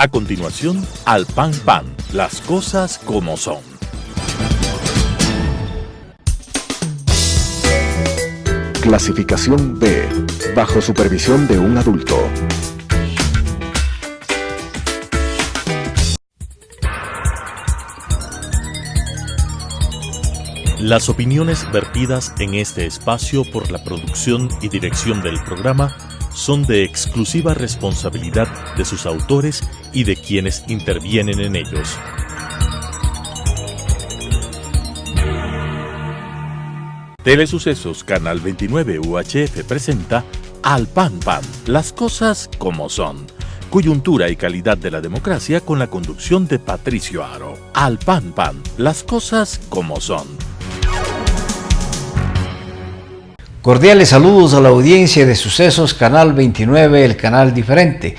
A continuación, Al Pan Pan, las cosas como son. Clasificación B, bajo supervisión de un adulto. Las opiniones vertidas en este espacio por la producción y dirección del programa son de exclusiva responsabilidad de sus autores y de quienes intervienen en ellos. Telesucesos Canal 29 UHF presenta Al Pan Pan, las cosas como son. Coyuntura y calidad de la democracia con la conducción de Patricio Aro. Al Pan Pan, las cosas como son. Cordiales saludos a la audiencia de Sucesos Canal 29, el canal diferente.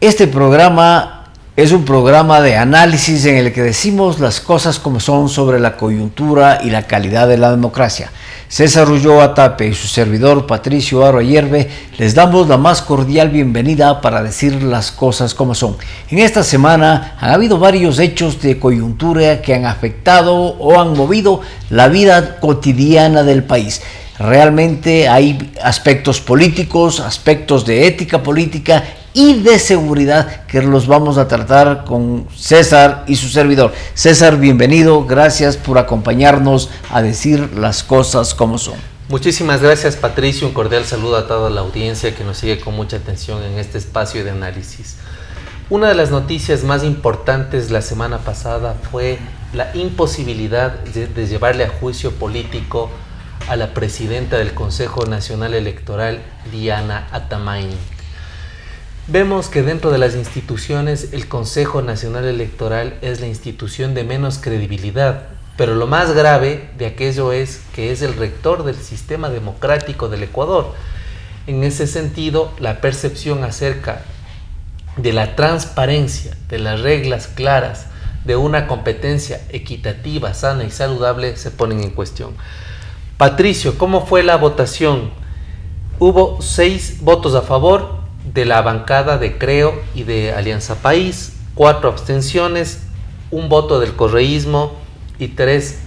Este programa es un programa de análisis en el que decimos las cosas como son sobre la coyuntura y la calidad de la democracia. César Ulloa Tape y su servidor Patricio Aro Ayerbe les damos la más cordial bienvenida para decir las cosas como son. En esta semana han habido varios hechos de coyuntura que han afectado o han movido la vida cotidiana del país. Realmente hay aspectos políticos, aspectos de ética política y de seguridad que los vamos a tratar con César y su servidor. César, bienvenido, gracias por acompañarnos a decir las cosas como son. Muchísimas gracias, Patricio, un cordial saludo a toda la audiencia que nos sigue con mucha atención en este espacio de análisis. Una de las noticias más importantes la semana pasada fue la imposibilidad de llevarle a juicio político a la presidenta del Consejo Nacional Electoral, Diana Atamain. Vemos que dentro de las instituciones el Consejo Nacional Electoral es la institución de menos credibilidad, pero lo más grave de aquello es que es el rector del sistema democrático del Ecuador. En ese sentido, la percepción acerca de la transparencia, de las reglas claras, de una competencia equitativa, sana y saludable se ponen en cuestión. Patricio, ¿cómo fue la votación? Hubo 6 votos a favor de la bancada de Creo y de Alianza País, 4 abstenciones, 1 voto del correísmo y 3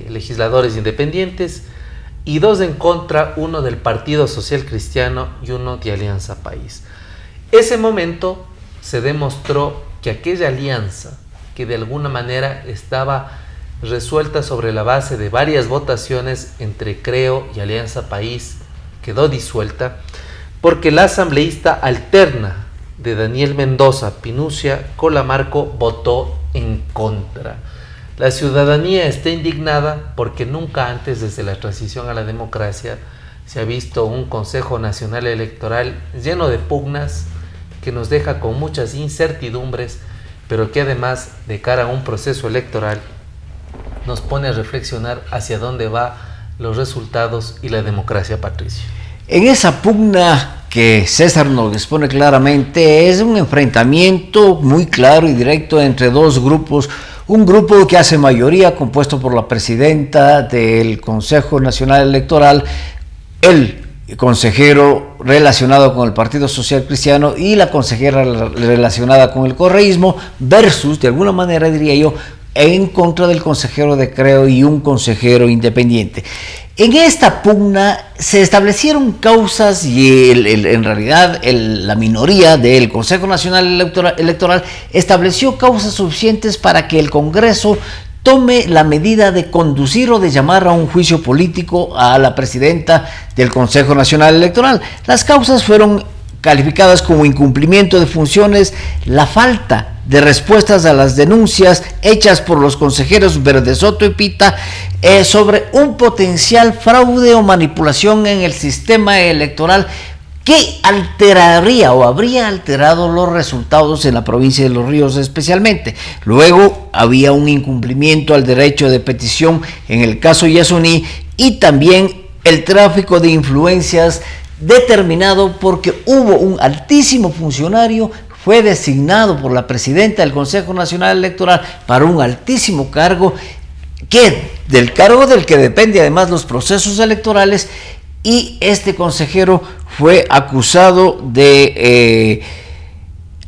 legisladores independientes, y 2 en contra, 1 del Partido Social Cristiano y 1 de Alianza País. Ese momento se demostró que aquella alianza, que de alguna manera estaba resuelta sobre la base de varias votaciones entre Creo y Alianza País, quedó disuelta porque la asambleísta alterna de Daniel Mendoza, Pinucia Colamarco, votó en contra. La ciudadanía está indignada porque nunca antes, desde la transición a la democracia, se ha visto un Consejo Nacional Electoral lleno de pugnas que nos deja con muchas incertidumbres, pero que además, de cara a un proceso electoral, nos pone a reflexionar hacia dónde van los resultados y la democracia, Patricio. En esa pugna que César nos expone claramente, es un enfrentamiento muy claro y directo entre dos grupos. Un grupo que hace mayoría, compuesto por la presidenta del Consejo Nacional Electoral, el consejero relacionado con el Partido Social Cristiano y la consejera relacionada con el correísmo, versus, de alguna manera diría yo, en contra del consejero de Creo y un consejero independiente. En esta pugna se establecieron causas y en realidad la minoría del Consejo Nacional Electoral estableció causas suficientes para que el Congreso tome la medida de conducir o de llamar a un juicio político a la presidenta del Consejo Nacional Electoral. Las causas fueron calificadas como incumplimiento de funciones, la falta de respuestas a las denuncias hechas por los consejeros Verdesoto y Pita sobre un potencial fraude o manipulación en el sistema electoral que alteraría o habría alterado los resultados en la provincia de Los Ríos especialmente. Luego había un incumplimiento al derecho de petición en el caso Yasuní y también el tráfico de influencias determinado porque hubo un altísimo funcionario, fue designado por la presidenta del Consejo Nacional Electoral para un altísimo cargo, del cargo del que depende además los procesos electorales, y este consejero fue acusado de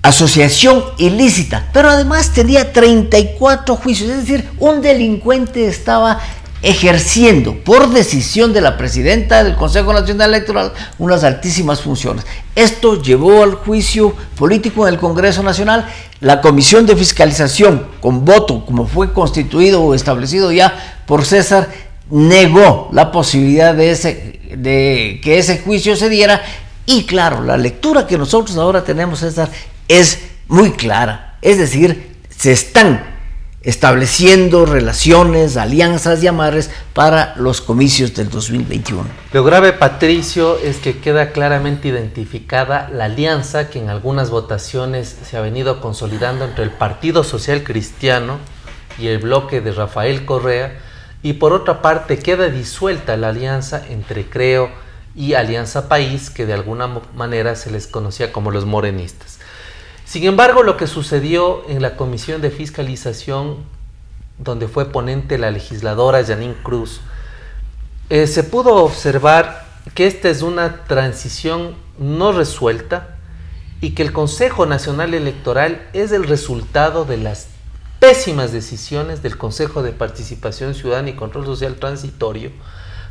asociación ilícita, pero además tenía 34 juicios, es decir, un delincuente estaba ejerciendo por decisión de la presidenta del Consejo Nacional Electoral unas altísimas funciones. Esto llevó al juicio político en el Congreso Nacional. La Comisión de Fiscalización, con voto, como fue constituido o establecido ya por César, negó la posibilidad de que ese juicio se diera. Y claro, la lectura que nosotros ahora tenemos, César, es muy clara. Es decir, se están estableciendo relaciones, alianzas y amarres para los comicios del 2021. Lo grave, Patricio, es que queda claramente identificada la alianza que en algunas votaciones se ha venido consolidando entre el Partido Social Cristiano y el bloque de Rafael Correa, y por otra parte queda disuelta la alianza entre Creo y Alianza País, que de alguna manera se les conocía como los morenistas. Sin embargo, lo que sucedió en la Comisión de Fiscalización, donde fue ponente la legisladora Janine Cruz, se pudo observar que esta es una transición no resuelta y que el Consejo Nacional Electoral es el resultado de las pésimas decisiones del Consejo de Participación Ciudadana y Control Social Transitorio,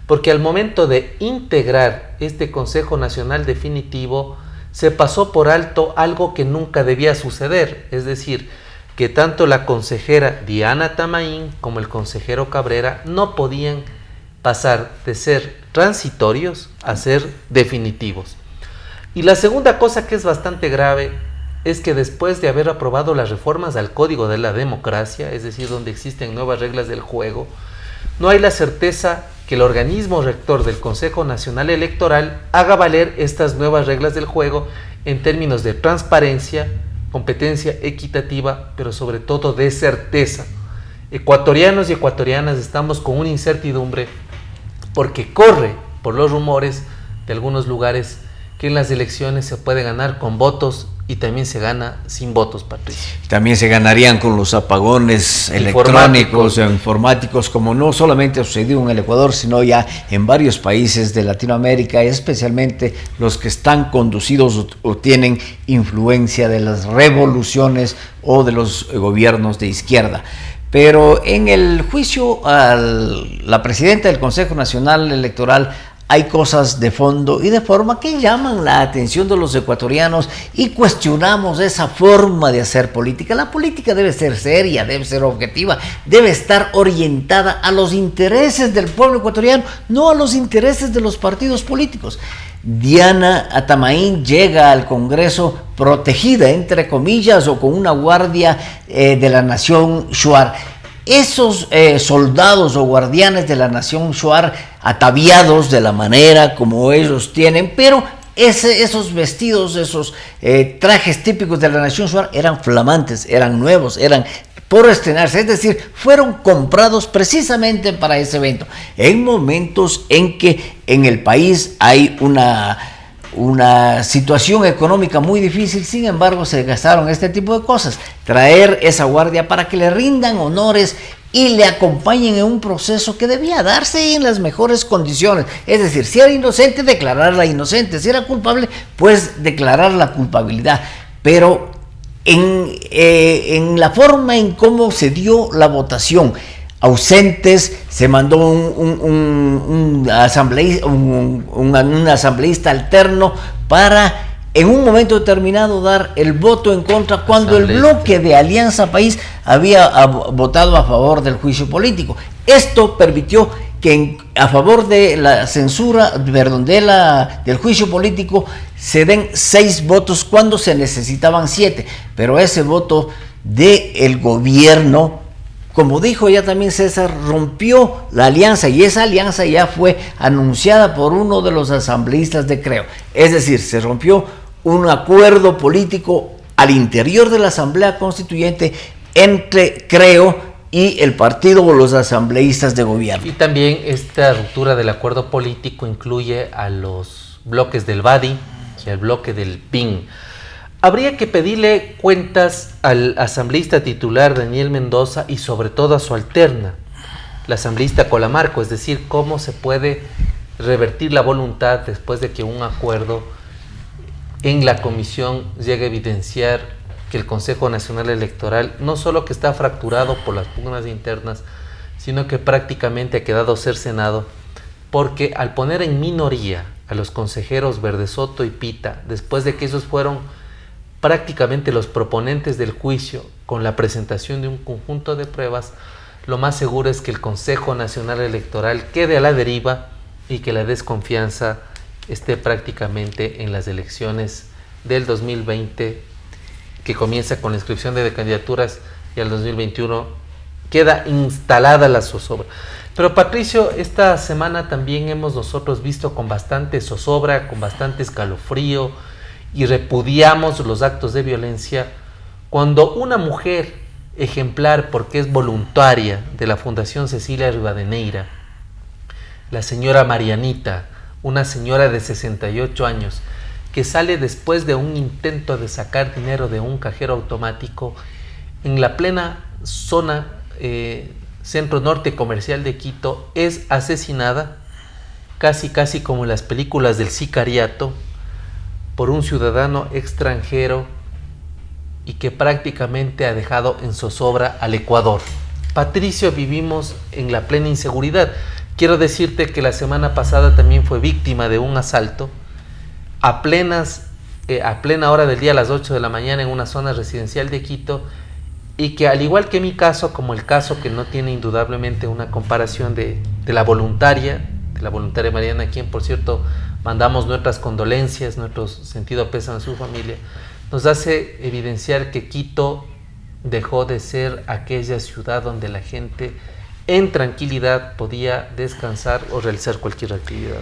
porque al momento de integrar este Consejo Nacional definitivo, se pasó por alto algo que nunca debía suceder, es decir, que tanto la consejera Diana Tamaín como el consejero Cabrera no podían pasar de ser transitorios a ser definitivos. Y la segunda cosa que es bastante grave es que después de haber aprobado las reformas al Código de la Democracia, es decir, donde existen nuevas reglas del juego, no hay la certeza que el organismo rector del Consejo Nacional Electoral haga valer estas nuevas reglas del juego en términos de transparencia, competencia equitativa, pero sobre todo de certeza. Ecuatorianos y ecuatorianas estamos con una incertidumbre porque corre por los rumores de algunos lugares que en las elecciones se puede ganar con votos y también se gana sin votos, Patricio. También se ganarían con los apagones electrónicos o informáticos, como no solamente ha sucedido en el Ecuador, sino ya en varios países de Latinoamérica, especialmente los que están conducidos o tienen influencia de las revoluciones o de los gobiernos de izquierda. Pero en el juicio a la presidenta del Consejo Nacional Electoral hay cosas de fondo y de forma que llaman la atención de los ecuatorianos y cuestionamos esa forma de hacer política. La política debe ser seria, debe ser objetiva, debe estar orientada a los intereses del pueblo ecuatoriano, no a los intereses de los partidos políticos. Diana Tamaín llega al Congreso protegida, entre comillas, o con una guardia de la Nación Shuar. Esos soldados o guardianes de la Nación Shuar, ataviados de la manera como ellos tienen, pero esos vestidos, esos trajes típicos de la Nación Shuar eran flamantes, eran nuevos, eran por estrenarse, es decir, fueron comprados precisamente para ese evento, en momentos en que en el país hay una situación económica muy difícil. Sin embargo, se gastaron este tipo de cosas, traer esa guardia para que le rindan honores y le acompañen en un proceso que debía darse en las mejores condiciones, es decir, si era inocente, declararla inocente, si era culpable, pues declarar la culpabilidad, pero en la forma en cómo se dio la votación, ausentes, se mandó un asambleísta alterno para en un momento determinado dar el voto en contra cuando el bloque de Alianza País había votado a favor del juicio político. Esto permitió que a favor de la censura, perdón, del juicio político se den 6 votos cuando se necesitaban 7, pero ese voto del gobierno, como dijo ya también César, rompió la alianza y esa alianza ya fue anunciada por uno de los asambleístas de Creo. Es decir, se rompió un acuerdo político al interior de la Asamblea Constituyente entre Creo y el partido o los asambleístas de gobierno. Y también esta ruptura del acuerdo político incluye a los bloques del BADI y al bloque del PIN. Habría que pedirle cuentas al asambleísta titular Daniel Mendoza y sobre todo a su alterna, la asambleísta Colamarco, es decir, cómo se puede revertir la voluntad después de que un acuerdo en la comisión llegue a evidenciar que el Consejo Nacional Electoral no solo que está fracturado por las pugnas internas, sino que prácticamente ha quedado cercenado, porque al poner en minoría a los consejeros Verdesoto y Pita, después de que esos fueron prácticamente los proponentes del juicio con la presentación de un conjunto de pruebas, lo más seguro es que el Consejo Nacional Electoral quede a la deriva y que la desconfianza esté prácticamente en las elecciones del 2020, que comienza con la inscripción de candidaturas, y al 2021 queda instalada la zozobra. Pero Patricio, esta semana también hemos nosotros visto con bastante zozobra, con bastante escalofrío, y repudiamos los actos de violencia cuando una mujer ejemplar, porque es voluntaria de la Fundación Cecilia Rivadeneira, la señora Marianita, una señora de 68 años, que sale después de un intento de sacar dinero de un cajero automático en la plena zona centro norte comercial de Quito, es asesinada casi como en las películas del sicariato por un ciudadano extranjero, y que prácticamente ha dejado en zozobra al Ecuador. Patricio, vivimos en la plena inseguridad. Quiero decirte que la semana pasada también fue víctima de un asalto a plena hora del día, a las 8 de la mañana, en una zona residencial de Quito, y que al igual que mi caso, como el caso que no tiene indudablemente una comparación de la voluntaria Mariana, a quien por cierto mandamos nuestras condolencias, nuestro sentido pésame a su familia, nos hace evidenciar que Quito dejó de ser aquella ciudad donde la gente en tranquilidad podía descansar o realizar cualquier actividad.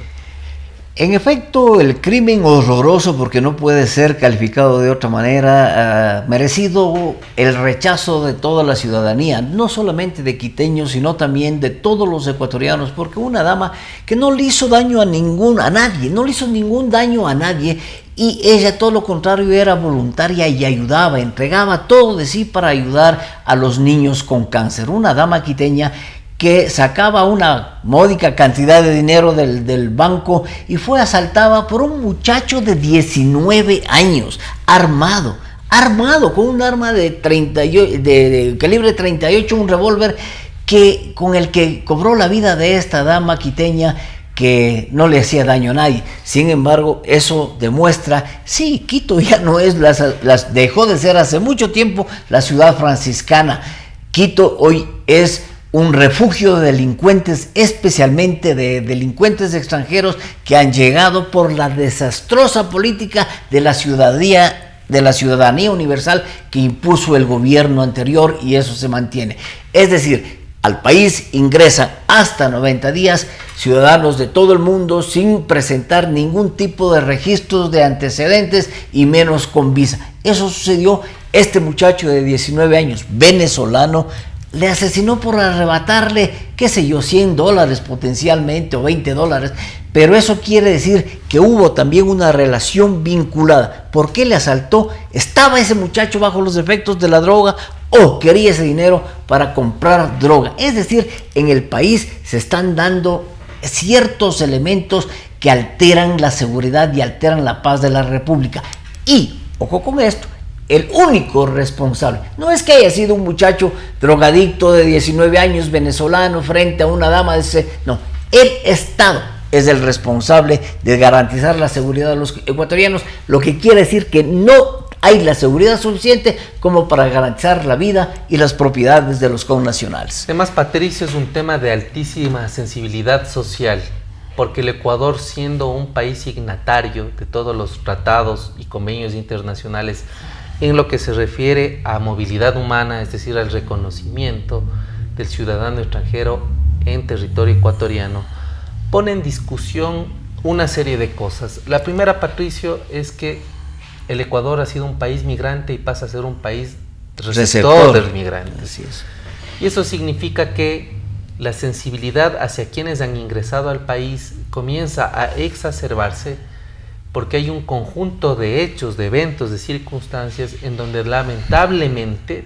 En efecto, el crimen horroroso, porque no puede ser calificado de otra manera, merecido el rechazo de toda la ciudadanía, no solamente de quiteños, sino también de todos los ecuatorianos, porque una dama que no le hizo daño a nadie, no le hizo ningún daño a nadie, y ella todo lo contrario, era voluntaria y ayudaba, entregaba todo de sí para ayudar a los niños con cáncer. Una dama quiteña que sacaba una módica cantidad de dinero del banco y fue asaltada por un muchacho de 19 años, armado con un arma de calibre 38, un revólver con el que cobró la vida de esta dama quiteña, que no le hacía daño a nadie. Sin embargo, eso demuestra, sí, Quito ya no es, dejó de ser hace mucho tiempo la ciudad franciscana. Quito hoy es un refugio de delincuentes, especialmente de delincuentes extranjeros que han llegado por la desastrosa política de la ciudadanía universal que impuso el gobierno anterior, y eso se mantiene. Es decir, al país ingresan hasta 90 días ciudadanos de todo el mundo sin presentar ningún tipo de registros de antecedentes y menos con visa. Eso sucedió. Este muchacho de 19 años, venezolano, le asesinó por arrebatarle, qué sé yo, $100 potencialmente o $20, pero eso quiere decir que hubo también una relación vinculada. ¿Por qué le asaltó? ¿Estaba ese muchacho bajo los efectos de la droga o quería ese dinero para comprar droga? Es decir, en el país se están dando ciertos elementos que alteran la seguridad y alteran la paz de la República. Y, ojo con esto, el único responsable no es que haya sido un muchacho drogadicto de 19 años venezolano frente a una dama de ese, no, el Estado es el responsable de garantizar la seguridad de los ecuatorianos, lo que quiere decir que no hay la seguridad suficiente como para garantizar la vida y las propiedades de los connacionales. Además, Patricio, es un tema de altísima sensibilidad social, porque el Ecuador, siendo un país signatario de todos los tratados y convenios internacionales en lo que se refiere a movilidad humana, es decir, al reconocimiento del ciudadano extranjero en territorio ecuatoriano, pone en discusión una serie de cosas. La primera, Patricio, es que el Ecuador ha sido un país migrante y pasa a ser un país receptor de migrantes. Así es. Y eso significa que la sensibilidad hacia quienes han ingresado al país comienza a exacerbarse, porque hay un conjunto de hechos, de eventos, de circunstancias en donde lamentablemente,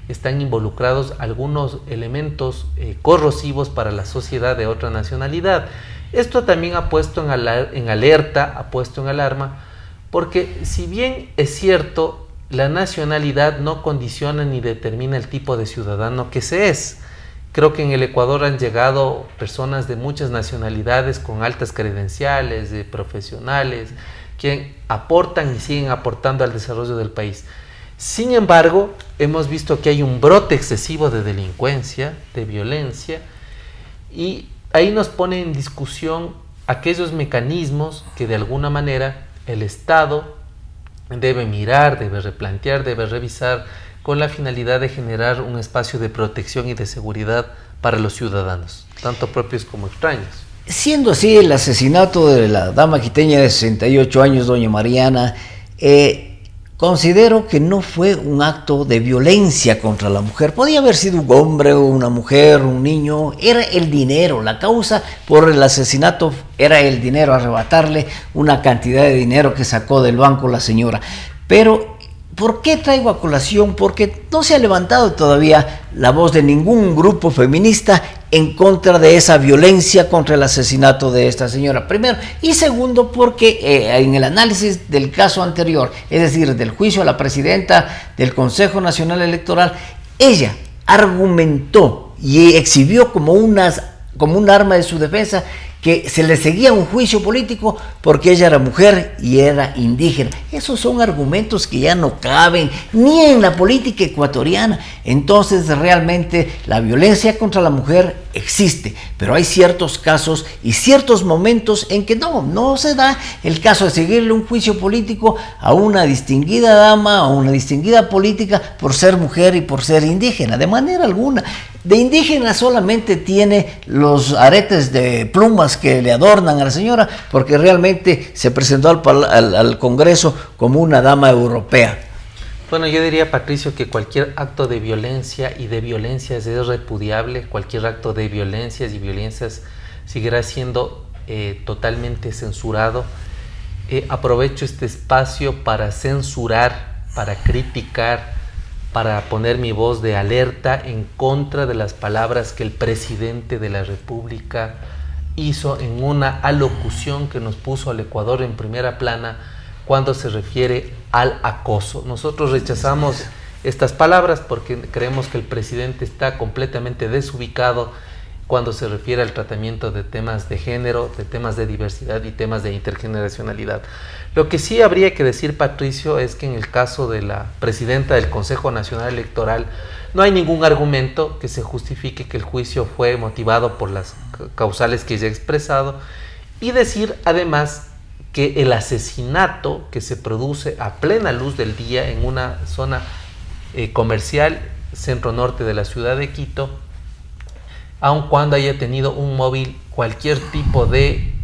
están involucrados algunos elementos corrosivos para la sociedad de otra nacionalidad. Esto también ha puesto en alerta, ha puesto en alarma porque si bien es cierto, la nacionalidad no condiciona ni determina el tipo de ciudadano que se es. Creo que en el Ecuador han llegado personas de muchas nacionalidades con altas credenciales, de profesionales, que aportan y siguen aportando al desarrollo del país. Sin embargo, hemos visto que hay un brote excesivo de delincuencia, de violencia, y ahí nos pone en discusión aquellos mecanismos que de alguna manera el Estado debe mirar, debe replantear, debe revisar, con la finalidad de generar un espacio de protección y de seguridad para los ciudadanos, tanto propios como extraños. Siendo así, el asesinato de la dama quiteña de 68 años, doña Mariana, considero que no fue un acto de violencia contra la mujer. Podía haber sido un hombre, una mujer, un niño. Era el dinero. La causa por el asesinato era el dinero, arrebatarle una cantidad de dinero que sacó del banco la señora. Pero ¿por qué traigo a colación? Porque no se ha levantado todavía la voz de ningún grupo feminista en contra de esa violencia contra el asesinato de esta señora, primero. Y segundo, porque en el análisis del caso anterior, es decir, del juicio a la presidenta del Consejo Nacional Electoral, ella argumentó y exhibió como un arma de su defensa que se le seguía un juicio político porque ella era mujer y era indígena. Esos son argumentos que ya no caben ni en la política ecuatoriana. Entonces, realmente la violencia contra la mujer existe, pero hay ciertos casos y ciertos momentos en que no se da el caso de seguirle un juicio político a una distinguida dama, a una distinguida política por ser mujer y por ser indígena, de manera alguna. De indígena solamente tiene los aretes de plumas que le adornan a la señora, porque realmente se presentó al Congreso como una dama europea. Bueno, yo diría, Patricio, que cualquier acto de violencia y de violencias es repudiable. Cualquier acto de violencias y violencias seguirá siendo totalmente censurado. Aprovecho este espacio para censurar, para criticar, para poner mi voz de alerta en contra de las palabras que el presidente de la República hizo en una alocución que nos puso al Ecuador en primera plana cuando se refiere al acoso. Nosotros rechazamos estas palabras porque creemos que el presidente está completamente desubicado cuando se refiere al tratamiento de temas de género, de temas de diversidad y temas de intergeneracionalidad. Lo que sí habría que decir, Patricio, es que en el caso de la presidenta del Consejo Nacional Electoral no hay ningún argumento que se justifique que el juicio fue motivado por las causales que ya he expresado, y decir además que el asesinato que se produce a plena luz del día en una zona comercial, centro norte de la ciudad de Quito, aun cuando haya tenido un móvil cualquier tipo de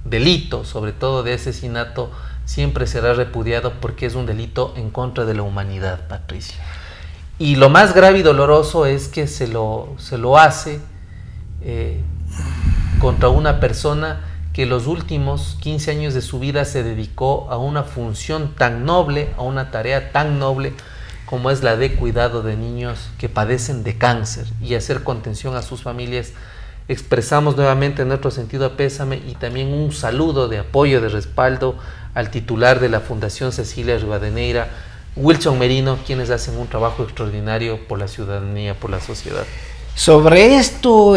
delito, sobre todo de asesinato, siempre será repudiado porque es un delito en contra de la humanidad, Patricia. Y lo más grave y doloroso es que se lo hace contra una persona que los últimos 15 años de su vida se dedicó a una función tan noble, a una tarea tan noble como es la de cuidado de niños que padecen de cáncer y hacer contención a sus familias. Expresamos nuevamente nuestro sentido de pésame y también un saludo de apoyo, de respaldo al titular de la Fundación Cecilia Rivadeneira, Wilson Merino, quienes hacen un trabajo extraordinario por la ciudadanía, por la sociedad. Sobre esto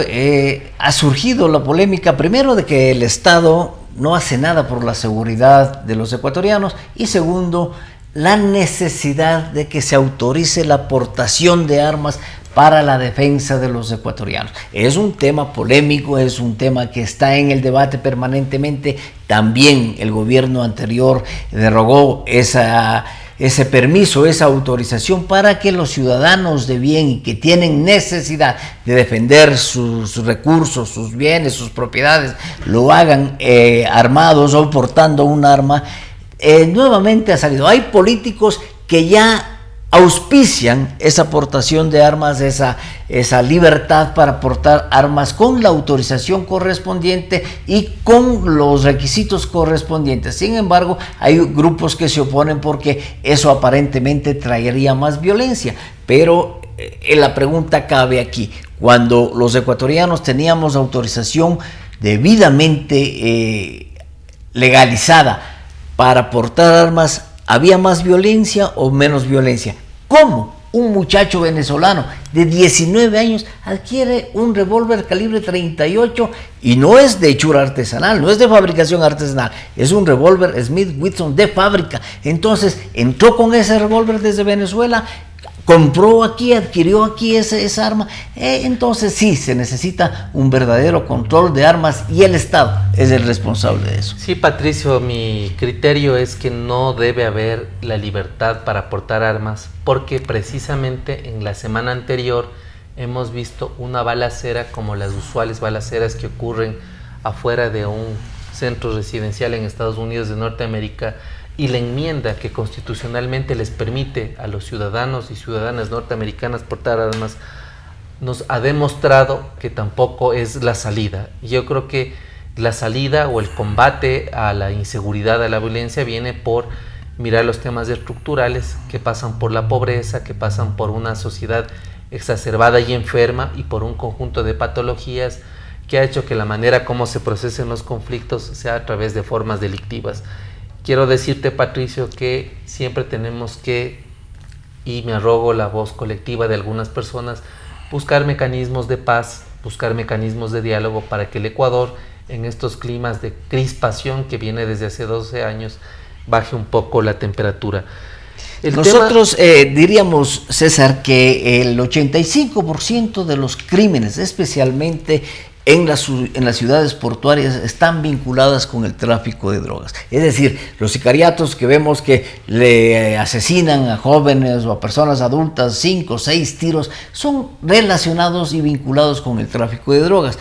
ha surgido la polémica, primero, de que el Estado no hace nada por la seguridad de los ecuatorianos, y segundo, la necesidad de que se autorice la aportación de armas para la defensa de los ecuatorianos. Es un tema polémico, es un tema que está en el debate permanentemente. También el gobierno anterior derogó ese permiso, esa autorización para que los ciudadanos de bien y que tienen necesidad de defender sus recursos, sus bienes, sus propiedades, lo hagan armados o portando un arma. Nuevamente ha salido. Hay políticos que ya auspician esa aportación de armas, esa libertad para portar armas con la autorización correspondiente y con los requisitos correspondientes. Sin embargo, hay grupos que se oponen porque eso aparentemente traería más violencia. Pero la pregunta cabe aquí: cuando los ecuatorianos teníamos autorización debidamente legalizada para portar armas, ¿había más violencia o menos violencia? ¿Cómo un muchacho venezolano de 19 años adquiere un revólver calibre 38 y no es de hechura artesanal, no es de fabricación artesanal, es un revólver Smith Wesson de fábrica? Entonces entró con ese revólver desde Venezuela, compró aquí, adquirió aquí esa arma. Entonces sí, se necesita un verdadero control de armas y el Estado es el responsable de eso. Sí, Patricio, mi criterio es que no debe haber la libertad para portar armas, porque precisamente en la semana anterior hemos visto una balacera como las usuales balaceras que ocurren afuera de un centro residencial en Estados Unidos de Norteamérica, y la enmienda que constitucionalmente les permite a los ciudadanos y ciudadanas norteamericanas portar armas nos ha demostrado que tampoco es la salida. Yo creo que la salida o el combate a la inseguridad, a la violencia, viene por mirar los temas estructurales que pasan por la pobreza, que pasan por una sociedad exacerbada y enferma y por un conjunto de patologías que ha hecho que la manera como se procesen los conflictos sea a través de formas delictivas. Quiero decirte, Patricio, que siempre tenemos que, y me arrogo la voz colectiva de algunas personas, buscar mecanismos de paz, buscar mecanismos de diálogo para que el Ecuador, en estos climas de crispación que viene desde hace 12 años, baje un poco la temperatura. Nosotros diríamos, César, que el 85% de los crímenes, especialmente en las ciudades portuarias, están vinculadas con el tráfico de drogas. Es decir, los sicariatos que vemos que le asesinan a jóvenes o a personas adultas, 5 o 6 tiros, son relacionados y vinculados con el tráfico de drogas.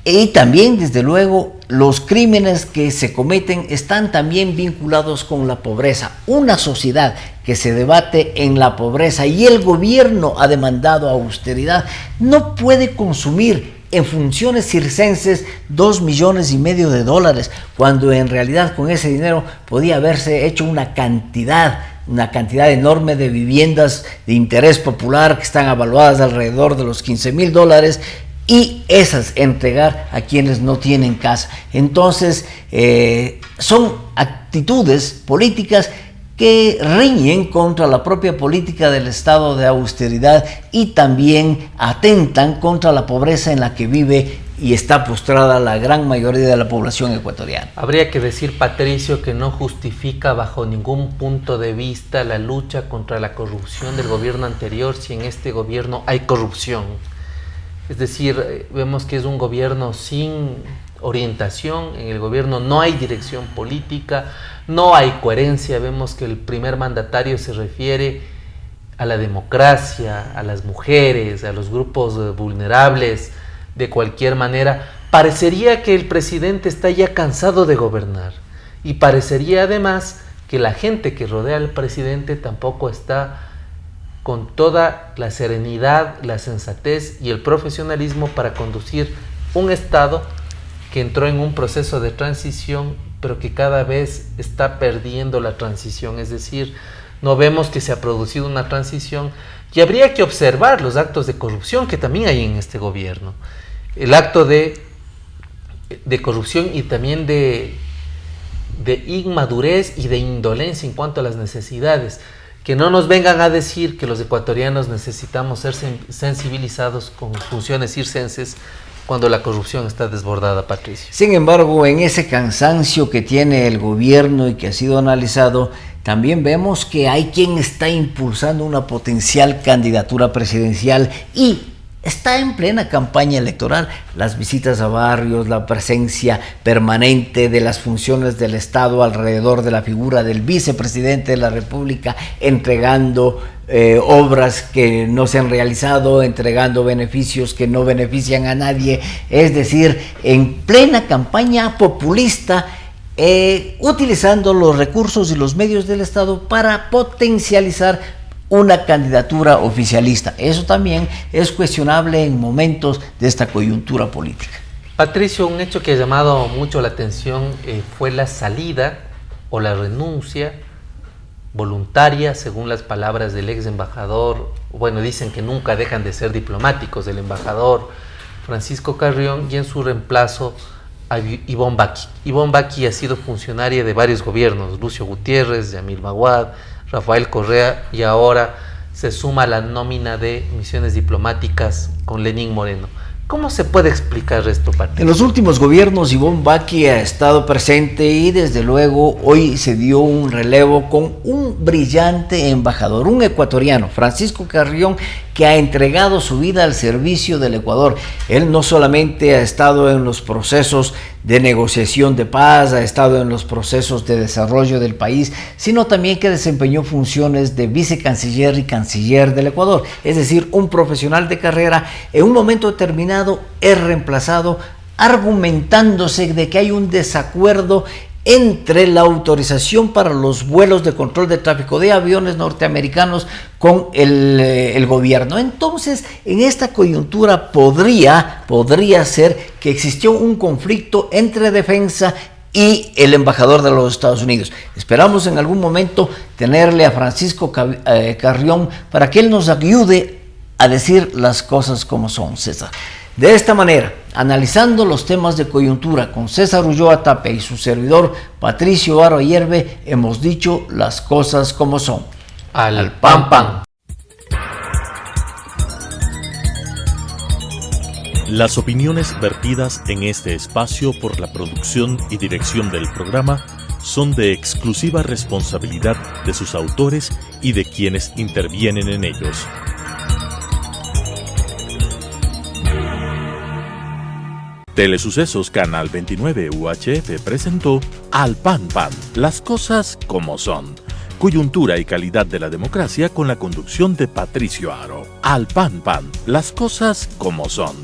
Y también, desde luego, los crímenes que se cometen están también vinculados con la pobreza. Una sociedad que se debate en la pobreza y el gobierno ha demandado austeridad, no puede consumir en funciones circenses $2,5 millones, cuando en realidad con ese dinero podía haberse hecho una cantidad enorme de viviendas de interés popular que están evaluadas alrededor de los $15,000, y esas entregar a quienes no tienen casa. Entonces son actitudes políticas que riñen contra la propia política del estado de austeridad y también atentan contra la pobreza en la que vive y está postrada la gran mayoría de la población ecuatoriana. Habría que decir, Patricio, que no justifica bajo ningún punto de vista la lucha contra la corrupción del gobierno anterior si en este gobierno hay corrupción. Es decir, vemos que es un gobierno sin orientación, en el gobierno no hay dirección política, no hay coherencia. Vemos que el primer mandatario se refiere a la democracia, a las mujeres, a los grupos vulnerables, de cualquier manera. Parecería que el presidente está ya cansado de gobernar, y parecería además que la gente que rodea al presidente tampoco está con toda la serenidad, la sensatez y el profesionalismo para conducir un Estado que entró en un proceso de transición, pero que cada vez está perdiendo la transición. Es decir, no vemos que se ha producido una transición, y habría que observar los actos de corrupción que también hay en este gobierno. El acto de corrupción y también de inmadurez y de indolencia en cuanto a las necesidades. Que no nos vengan a decir que los ecuatorianos necesitamos ser sensibilizados con funciones circenses cuando la corrupción está desbordada, Patricio. Sin embargo, en ese cansancio que tiene el gobierno y que ha sido analizado, también vemos que hay quien está impulsando una potencial candidatura presidencial y está en plena campaña electoral. Las visitas a barrios, la presencia permanente de las funciones del Estado alrededor de la figura del vicepresidente de la República, entregando obras que no se han realizado, entregando beneficios que no benefician a nadie. Es decir, en plena campaña populista, utilizando los recursos y los medios del Estado para potencializar una candidatura oficialista. Eso también es cuestionable en momentos de esta coyuntura política. Patricio, un hecho que ha llamado mucho la atención fue la salida o la renuncia voluntaria, según las palabras del ex embajador. Bueno, dicen que nunca dejan de ser diplomáticos, del embajador Francisco Carrión, y en su reemplazo a Ivonne Baqui. Ivonne Baqui ha sido funcionaria de varios gobiernos, Lucio Gutiérrez, Yamil Maguad, Rafael Correa, y ahora se suma a la nómina de misiones diplomáticas con Lenín Moreno. ¿Cómo se puede explicar esto, Patricio? En los últimos gobiernos Ivonne Baqui ha estado presente y desde luego hoy se dio un relevo con un brillante embajador, un ecuatoriano, Francisco Carrión, que ha entregado su vida al servicio del Ecuador. Él no solamente ha estado en los procesos de negociación de paz, ha estado en los procesos de desarrollo del país, sino también que desempeñó funciones de vicecanciller y canciller del Ecuador. Es decir, un profesional de carrera en un momento determinado es reemplazado argumentándose de que hay un desacuerdo entre la autorización para los vuelos de control de tráfico de aviones norteamericanos con el gobierno. Entonces, en esta coyuntura podría ser que existió un conflicto entre defensa y el embajador de los Estados Unidos. Esperamos en algún momento tenerle a Francisco Carrión para que él nos ayude a decir las cosas como son, César. De esta manera, analizando los temas de coyuntura con César Ulloa Tapia y su servidor Patricio Aro Ayerbe, hemos dicho las cosas como son. Al pan pan. Las opiniones vertidas en este espacio por la producción y dirección del programa son de exclusiva responsabilidad de sus autores y de quienes intervienen en ellos. Telesucesos Canal 29 UHF presentó Al Pan Pan, las cosas como son. Coyuntura y calidad de la democracia con la conducción de Patricio Aro. Al Pan Pan, las cosas como son.